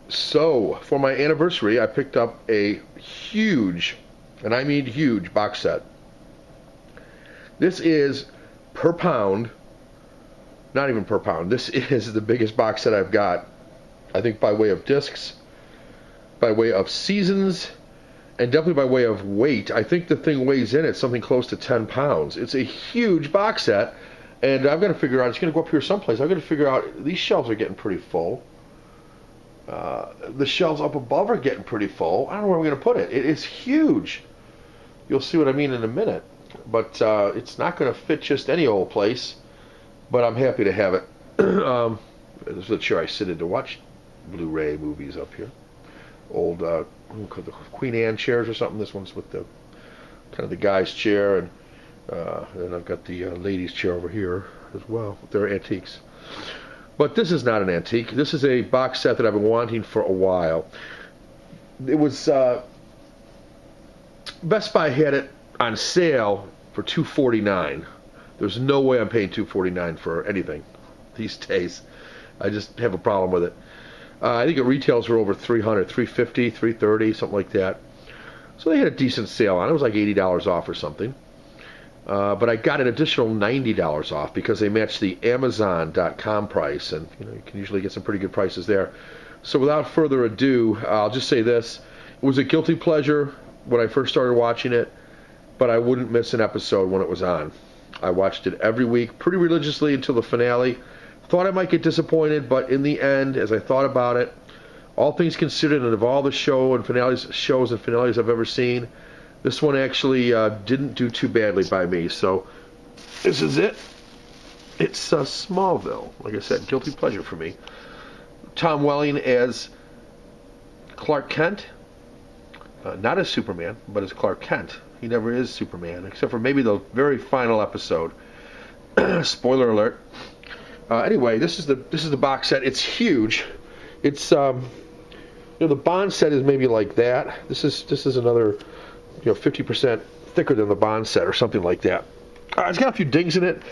So, for my anniversary, I picked up a huge, and I mean huge, box set. This is per pound, not even per pound, this is the biggest box set I've got, I think by way of discs, by way of seasons, and definitely by way of weight. I think the thing weighs in at something close to 10 pounds. It's a huge box set, and I've got to figure out, it's going to go up here someplace, I've got to figure out, these shelves are getting pretty full. The shelves up above are getting pretty full. I don't know where I'm going to put it. It is huge. You'll see what I mean in a minute. But it's not going to fit just any old place. But I'm happy to have it. This is the chair I sit in to watch Blu-ray movies up here. Old the Queen Anne chairs or something. This one's with the kind of the guy's chair, and then I've got the ladies' chair over here as well. They're antiques. But this is not an antique. This is a box set that I've been wanting for a while. It was Best Buy had it on sale for $249. There's no way I'm paying $249 for anything these days. I just have a problem with it. I think it retails for over $300, $350, $330, something like that. So they had a decent sale on it. It was like $80 off or something. But I got an additional $90 off because they matched the Amazon.com price, and you can usually get some pretty good prices there. So without further ado, I'll just say this. It was a guilty pleasure when I first started watching it, but I wouldn't miss an episode when it was on. I watched it every week pretty religiously until the finale. Thought I might get disappointed, but in the end, as I thought about it, all things considered, and of all the shows and finales I've ever seen, this one actually didn't do too badly by me. So this is it. It's Smallville. Like I said, guilty pleasure for me. Tom Welling as Clark Kent. Not as Superman, but as Clark Kent. He never is Superman, except for maybe the very final episode. Spoiler alert. Anyway, this is the box set. It's huge. It's the Bond set is maybe like that. This is another 50% thicker than the Bond set or something like that. It's got a few dings in it,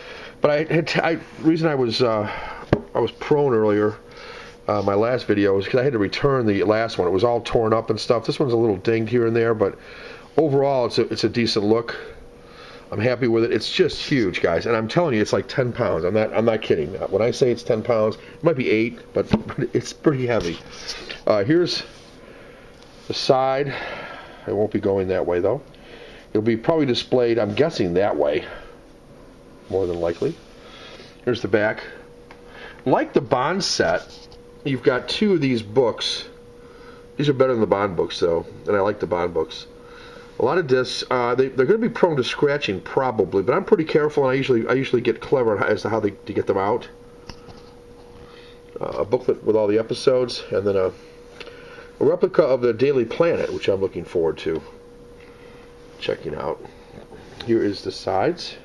but reason I was prone earlier. My last video was because I had to return the last one. It was all torn up and stuff. This one's a little dinged here and there, but overall it's a decent look. I'm happy with it. It's just huge, guys, and I'm telling you, it's like 10 pounds. I'm not kidding. When I say it's 10 pounds, it might be 8, but it's pretty heavy. Here's the side. I won't be going that way though. It'll be probably displayed, I'm guessing, that way, more than likely. Here's the back. Like the Bond set, you've got two of these books. These are better than the Bond books, though, and I like the Bond books. A lot of discs, they're going to be prone to scratching probably, but I'm pretty careful, and I usually get clever as to how to get them out. A booklet with all the episodes, and then a replica of the Daily Planet, which I'm looking forward to checking out. Here is the sides.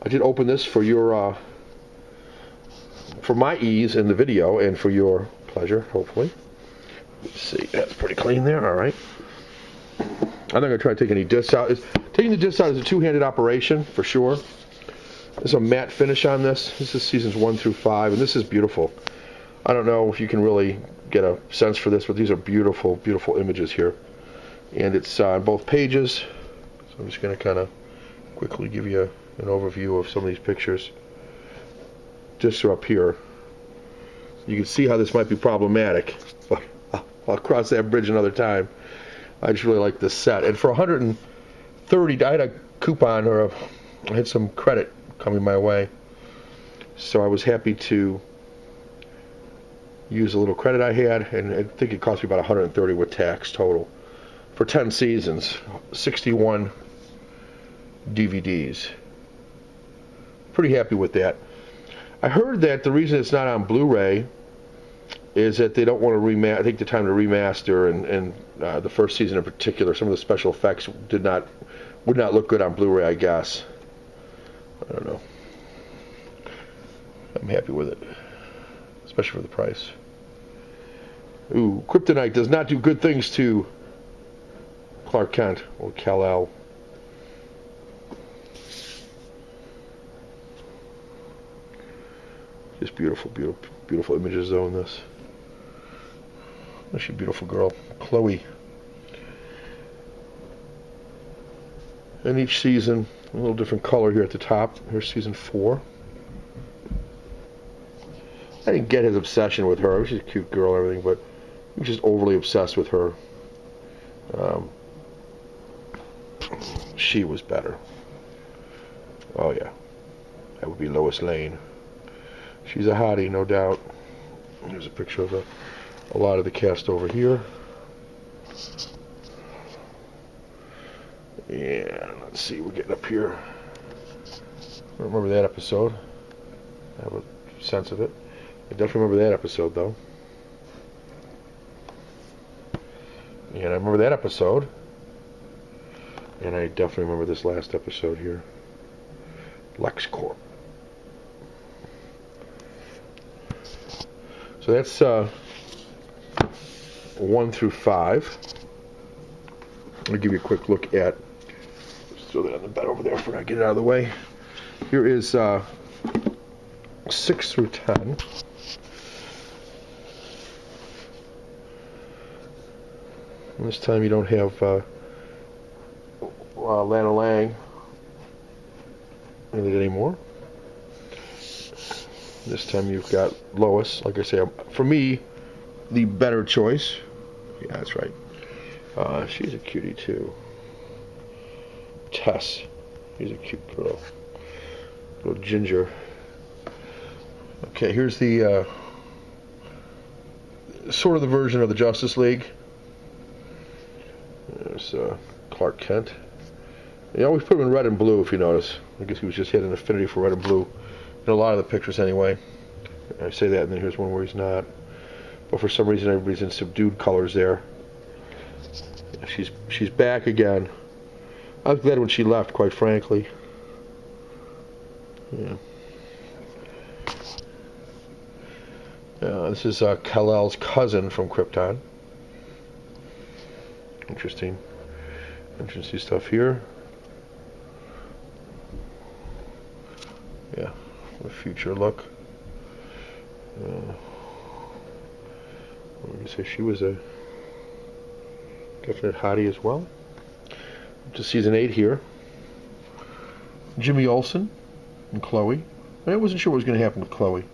I did open this for your for my ease in the video and for your pleasure, hopefully. Let's see, that's pretty clean there. All right. I'm not going to try to take any discs out. Taking the discs out is a two-handed operation, for sure. There's a matte finish on this. This is seasons 1 through 5, and this is beautiful. I don't know if you can really get a sense for this, but these are beautiful, beautiful images here. And it's on both pages, so I'm just going to kind of quickly give you an overview of some of these pictures. Discs are up here. You can see how this might be problematic, but I'll cross that bridge another time. I just really like this set. And for $130, I had a coupon, or I had some credit coming my way. So I was happy to use a little credit I had, and I think it cost me about $130 with tax total. For 10 seasons, 61 DVDs. Pretty happy with that. I heard that the reason it's not on Blu-ray is that they don't want to take the time to remaster, and the first season in particular, some of the special effects would not look good on Blu-ray, I guess. I don't know. I'm happy with it, especially for the price. Ooh, kryptonite does not do good things to Clark Kent or Kal-El. Just beautiful, beautiful, beautiful images though in this. Oh, she's a beautiful girl, Chloe. And each season, a little different color here at the top. Here's season 4. I didn't get his obsession with her. She's a cute girl and everything, but I'm just overly obsessed with her. She was better. Oh yeah, that would be Lois Lane. She's a hottie, no doubt. Here's a picture of a lot of the cast over here. Yeah, let's see, we're getting up here. I don't remember that episode. I have a sense of it. I definitely remember that episode, though. And I remember that episode. And I definitely remember this last episode here. LexCorp. So that's 1 through 5. I'll give you a quick look at. Just throw that on the bed over there before I get it out of the way. Here is 6 through 10. And this time you don't have Lana Lang in it anymore. This time you've got Lois. Like I say, for me, the better choice. Yeah, that's right. She's a cutie too. Tess. She's a cute girl. Little ginger. Okay, here's the sort of the version of the Justice League. There's Clark Kent. They always put him in red and blue, if you notice. I guess he was just had an affinity for red and blue in a lot of the pictures anyway. I say that, and then here's one where he's not. But for some reason, everybody's in subdued colors there. She's back again. I was glad when she left, quite frankly. Yeah. This is Kal-El's cousin from Krypton. Interesting stuff here. Yeah, a future look. Let me say she was a definite hottie as well. Up to season 8 here. Jimmy Olsen and Chloe. I wasn't sure what was going to happen with Chloe.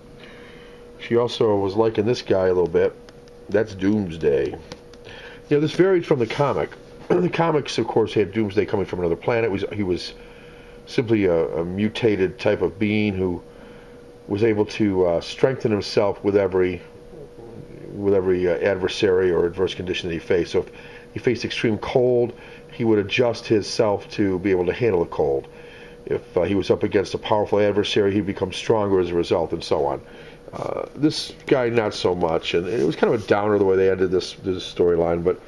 She also was liking this guy a little bit. That's Doomsday. You know, this varied from the comic. The comics, of course, had Doomsday coming from another planet. He was simply a mutated type of being who was able to strengthen himself with every adversary or adverse condition that he faced. So if he faced extreme cold, he would adjust himself to be able to handle the cold. If he was up against a powerful adversary, he'd become stronger as a result, and so on. This guy, not so much, and it was kind of a downer the way they ended this storyline, but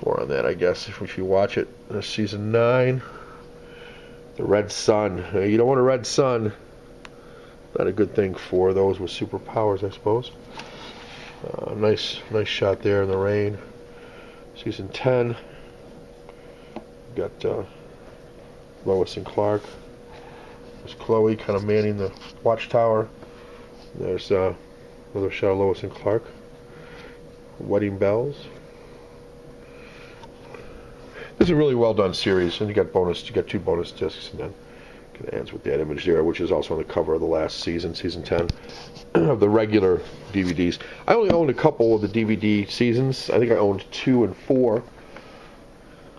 more on that, I guess, if you watch it. Season 9, the Red Sun. You don't want a red sun. Not a good thing for those with superpowers, I suppose. Nice shot there in the rain. Season 10. Got Lois and Clark. There's Chloe kind of manning the watchtower. There's another shot of Lois and Clark. Wedding bells. This is a really well done series, and you got 2 bonus discs, and then it ends with that image there, which is also on the cover of the last season, season 10, of the regular DVDs. I only owned a couple of the DVD seasons. I think I owned 2 and 4.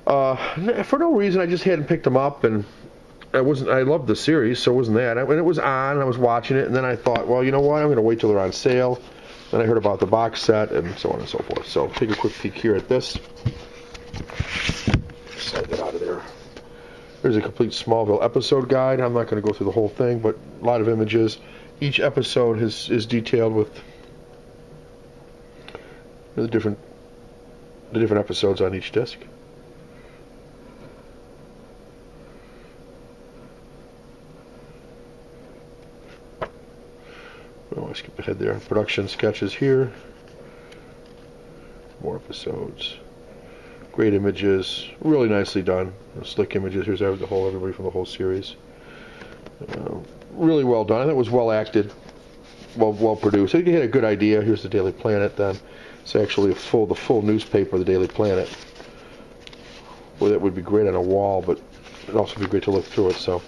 For no reason, I just hadn't picked them up, and I loved the series, so it wasn't that. When it was on, I was watching it, and then I thought, well, you know what, I'm going to wait till they're on sale. Then I heard about the box set, and so on and so forth. So take a quick peek here at this. Slide that out of there. There's a complete Smallville episode guide. I'm not going to go through the whole thing, but a lot of images. Each episode is detailed with the different episodes on each disc. Oh, I skipped ahead there. Production sketches here. More episodes. Great images. Really nicely done. Slick images. Here's everybody from the whole series. Really well done. I think it was well acted. well produced. I think they had a good idea. Here's the Daily Planet. Then it's actually the full newspaper of the Daily Planet. Well, that would be great on a wall, but it'd also be great to look through it. So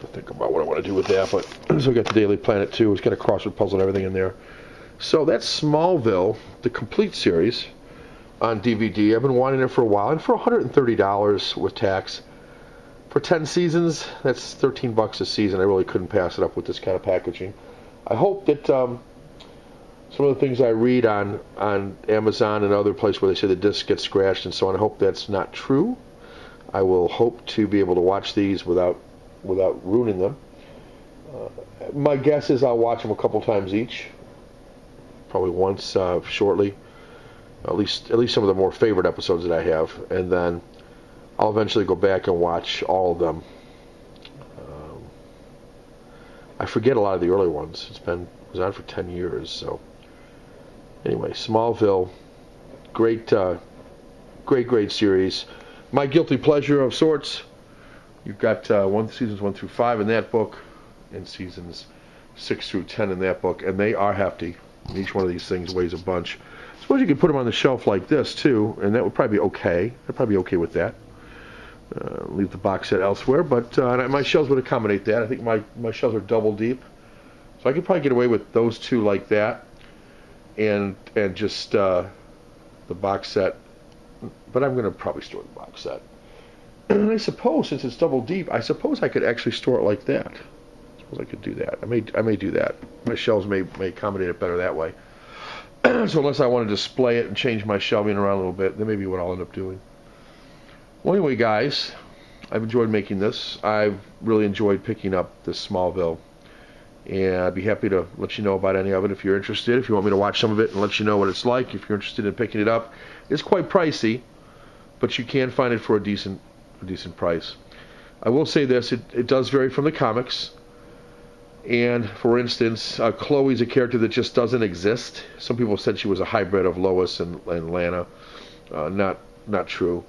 I think about what I want to do with that. But so we got the Daily Planet too. It's got a crossword puzzle and everything in there. So that's Smallville, the complete series, on DVD. I've been wanting it for a while, and for $130 with tax, for 10 seasons, that's $13 a season. I really couldn't pass it up with this kind of packaging. I hope that some of the things I read on Amazon and other places where they say the disc gets scratched and so on, I hope that's not true. I will hope to be able to watch these without ruining them. My guess is I'll watch them a couple times each, probably once shortly. At least some of the more favorite episodes that I have, and then I'll eventually go back and watch all of them. I forget a lot of the early ones. It was on for 10 years, so anyway, Smallville, great series. My guilty pleasure of sorts. You've got seasons 1 through 5 in that book, and seasons 6 through 10 in that book, and they are hefty. Each one of these things weighs a bunch. I suppose you could put them on the shelf like this too, and that would probably be okay. I'd probably be okay with that. Leave the box set elsewhere, but my shelves would accommodate that. I think my shelves are double deep, so I could probably get away with those two like that, and just the box set. But I'm going to probably store the box set. And I suppose, since it's double deep, I suppose I could actually store it like that. I suppose I could do that. I may do that. My shelves may accommodate it better that way. So unless I want to display it and change my shelving around a little bit, that may be what I'll end up doing. Well, anyway, guys, I've enjoyed making this. I've really enjoyed picking up this Smallville, and I'd be happy to let you know about any of it if you're interested. If you want me to watch some of it and let you know what it's like, if you're interested in picking it up, it's quite pricey, but you can find it for a decent price. I will say this: it does vary from the comics. And for instance, Chloe's a character that just doesn't exist. Some people said she was a hybrid of Lois and Lana. Not true.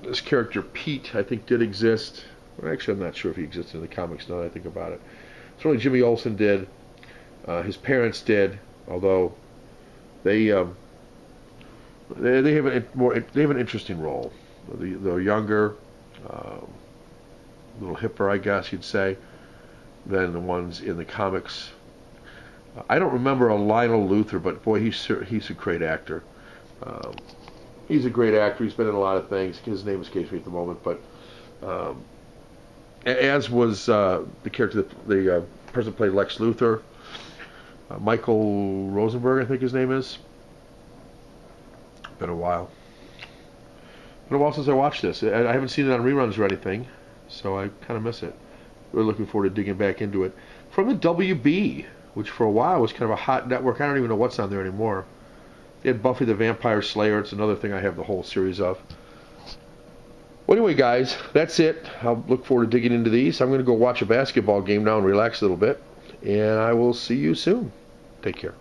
This character Pete, I think, did exist. Actually, I'm not sure if he existed in the comics now that I think about it. Certainly Jimmy Olsen did. His parents did, although they have an interesting role. They're younger, a little hipper, I guess you'd say, than the ones in the comics. I don't remember a Lionel Luthor, but boy, he's a great actor. He's a great actor. He's been in a lot of things. His name escapes me at the moment, but as was the character that the person played Lex Luthor, Michael Rosenberg, I think his name is. Been a while. Been a while since I watched this. I haven't seen it on reruns or anything, so I kind of miss it. Really looking forward to digging back into it. From the WB, which for a while was kind of a hot network. I don't even know what's on there anymore. They had Buffy the Vampire Slayer. It's another thing I have the whole series of. Well, anyway, guys, that's it. I'll look forward to digging into these. I'm going to go watch a basketball game now and relax a little bit. And I will see you soon. Take care.